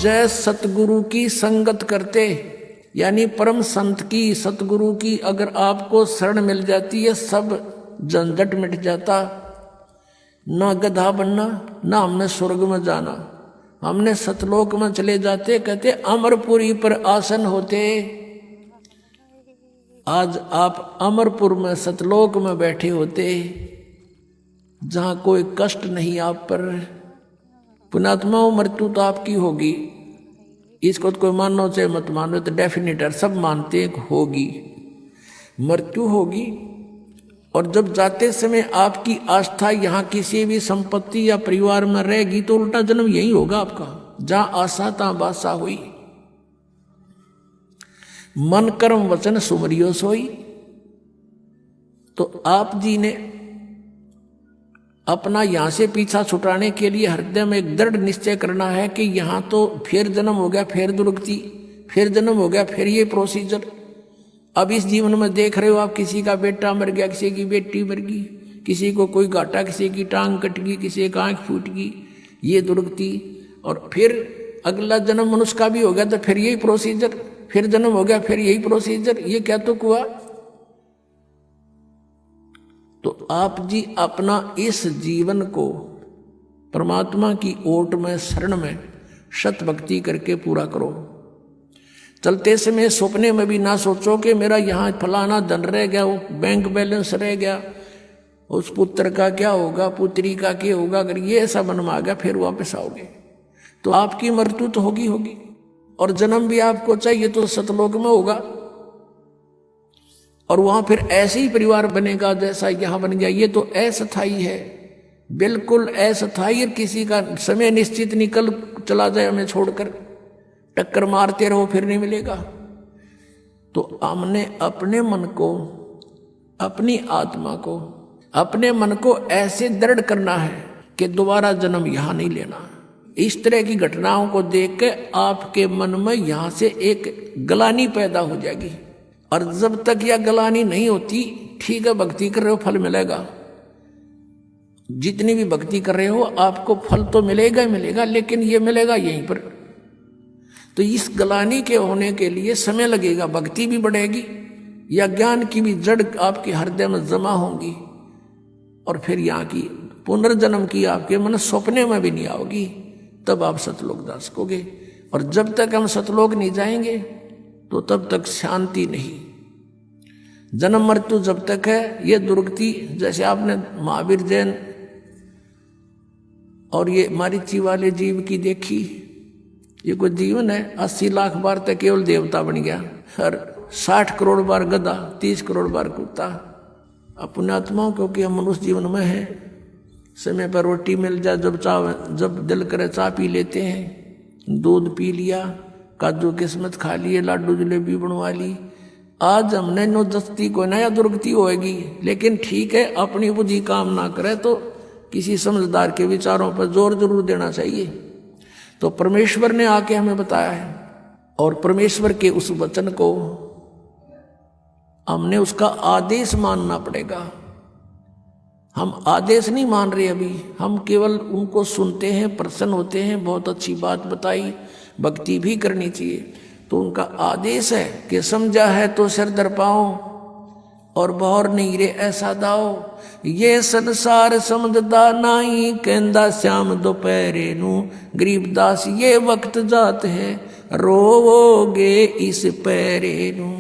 जय सतगुरु की संगत करते, यानी परम संत की, सतगुरु की अगर आपको शरण मिल जाती है, सब झंझट मिट जाता। ना गधा बनना, ना हमने स्वर्ग में जाना, हमने सतलोक में चले जाते। कहते अमरपुरी पर आसन होते। आज आप अमरपुर में सतलोक में बैठे होते, जहां कोई कष्ट नहीं आप पर। पुण्यात्मा मृत्यु तो आपकी होगी, इसको तो कोई मानो चाहे मत मानो, तो डेफिनेट है, सब मानते हैं होगी, मृत्यु होगी। और जब जाते समय आपकी आस्था यहाँ किसी भी संपत्ति या परिवार में रहेगी, तो उल्टा जन्म यही होगा आपका, जहां आशा तहां बासा हुई। मन कर्म वचन सुमरियो सोई। तो आप जी ने अपना यहां से पीछा छुटाने के लिए हृदय में एक दृढ़ निश्चय करना है कि यहां तो फिर जन्म हो गया, फिर दुर्गति, फिर जन्म हो गया, फिर ये प्रोसीजर। अब इस जीवन में देख रहे हो आप, किसी का बेटा मर गया, किसी की बेटी मर गई, किसी को कोई घाटा, किसी की टांग कट गई, किसी की आंख फूट गई, ये दुर्गति। और फिर अगला जन्म मनुष्य का भी हो गया, तो फिर यही प्रोसीजर, फिर जन्म हो गया, फिर यही प्रोसीजर। ये क्या तो हुआ। तो आप जी अपना इस जीवन को परमात्मा की ओट में, शरण में सत भक्ति करके पूरा करो। चलते समय सपने में भी ना सोचो कि मेरा यहाँ फलाना धन रह गया, वो बैंक बैलेंस रह गया, उस पुत्र का क्या होगा, पुत्री का क्या होगा। अगर ये ऐसा मन में आ गया, फिर वापस आओगे तो आपकी मृत्यु तो होगी होगी। और जन्म भी आपको चाहिए तो सतलोक में होगा, और वहां फिर ऐसे ही परिवार बनेगा जैसा यहां बन गया। ये तो अस्थायी है, बिल्कुल अस्थायी। किसी का समय निश्चित निकल चला जाए हमें छोड़कर, टक्कर मारते रहो फिर नहीं मिलेगा। तो हमने अपने मन को, अपनी आत्मा को, अपने मन को ऐसे दृढ़ करना है कि दोबारा जन्म यहां नहीं लेना। इस तरह की घटनाओं को देख के आपके मन में यहां से एक ग्लानि पैदा हो जाएगी। और जब तक यह ग्लानि नहीं होती, ठीक है भक्ति कर रहे हो, फल मिलेगा। जितनी भी भक्ति कर रहे हो आपको फल तो मिलेगा ही मिलेगा, लेकिन ये मिलेगा यहीं पर। तो इस ग्लानि के होने के लिए समय लगेगा, भक्ति भी बढ़ेगी, या ज्ञान की भी जड़ आपके हृदय में जमा होंगी, और फिर यहाँ की पुनर्जन्म की आपके मन सपने में भी नहीं आओगी। तब आप सतलोक जा सकोगे। और जब तक हम सतलोक नहीं जाएंगे तो तब तक शांति नहीं। जन्म मृत्यु जब तक है, ये दुर्गति। जैसे आपने महावीर जैन और ये मारीची वाले जीव की देखी, ये कोई जीवन है, 80 लाख बार तक केवल देवता बन गया, और 60 करोड़ बार गधा, 30 करोड़ बार कुत्ता। पुण्यात्माओं, क्योंकि हम मनुष्य जीवन में हैं, समय पर रोटी मिल जाए, जब दिल करे चाय पी लेते हैं, दूध पी लिया, काजू किस्मत खा लिए, लाडू जलेबी बनवा ली। आज हमने नो दस्ती को नया दुर्गति होएगी, लेकिन ठीक है, अपनी बुद्धि काम ना करे तो किसी समझदार के विचारों पर जोर जरूर देना चाहिए। तो परमेश्वर ने आके हमें बताया है, और परमेश्वर के उस वचन को हमने उसका आदेश मानना पड़ेगा। हम आदेश नहीं मान रहे अभी, हम केवल उनको सुनते हैं, प्रसन्न होते हैं, बहुत अच्छी बात बताई, भक्ति भी करनी चाहिए। तो उनका आदेश है कि समझा है तो सिर दर पाओ, और बहर नहीं रे ऐसा दाओ। ये संसार समझदा नाई, कहंदा श्याम दोपहरे नू, गरीबदास ये वक्त जात है, रोवोगे इस पैरे नू।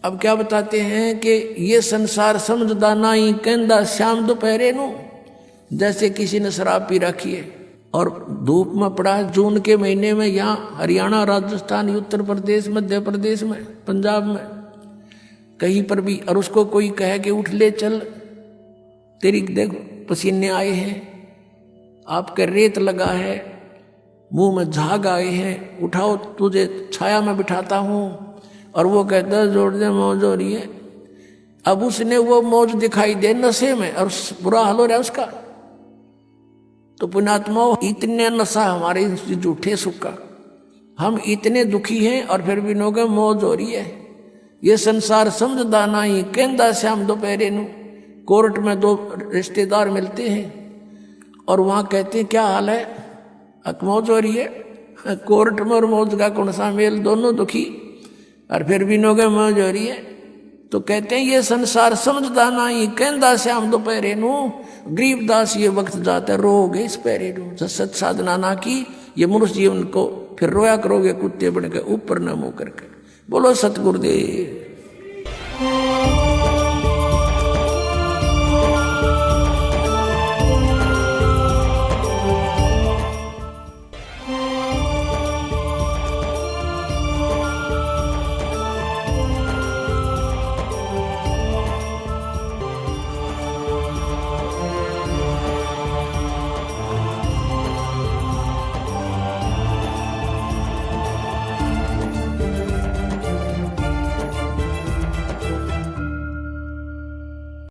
अब क्या बताते हैं कि ये संसार समझदा नाई, कहंदा श्याम दोपहरे नू। जैसे किसी ने शराब पी रखी है और धूप में पड़ा है, जून के महीने में, यहाँ हरियाणा, राजस्थान, उत्तर प्रदेश, मध्य प्रदेश में, पंजाब में, कहीं पर भी, और उसको कोई कहे कि उठ ले चल, तेरी देख पसीने आए हैं, आपके रेत लगा है, मुंह में झाग आए हैं, उठाओ तुझे छाया में बिठाता हूं। और वो कहता है जोड़ दे मौज हो रही है। अब उसने वो मौज दिखाई दे नशे में, और बुरा हाल हो रहा है उसका। तो पुण्यात्माओं, इतने नशा हमारे झूठे सुख का, हम इतने दुखी हैं, और फिर भी लोग मौज हो रही है। ये संसार समझदा नहीं, कहंदा श्याम दोपहरे नू। कोर्ट में दो रिश्तेदार मिलते हैं और वहाँ कहते हैं क्या हाल है, अकमौज हो रही है। कोर्ट में और मौज का कौन सा मेल, दोनों दुखी, और फिर भी नोगे मौज हो रही है। तो कहते हैं ये संसार समझदा ना ही, कहंदा श्याम दोपहरे नू, गरीबदास ये वक्त जाता रोगे इस पैरे नू। सत साधना ना की ये मनुष्य जीवन को फिर रोया करोगे कुत्ते बन के ऊपर न मुँह करके। बोलो सतगुरुदेव।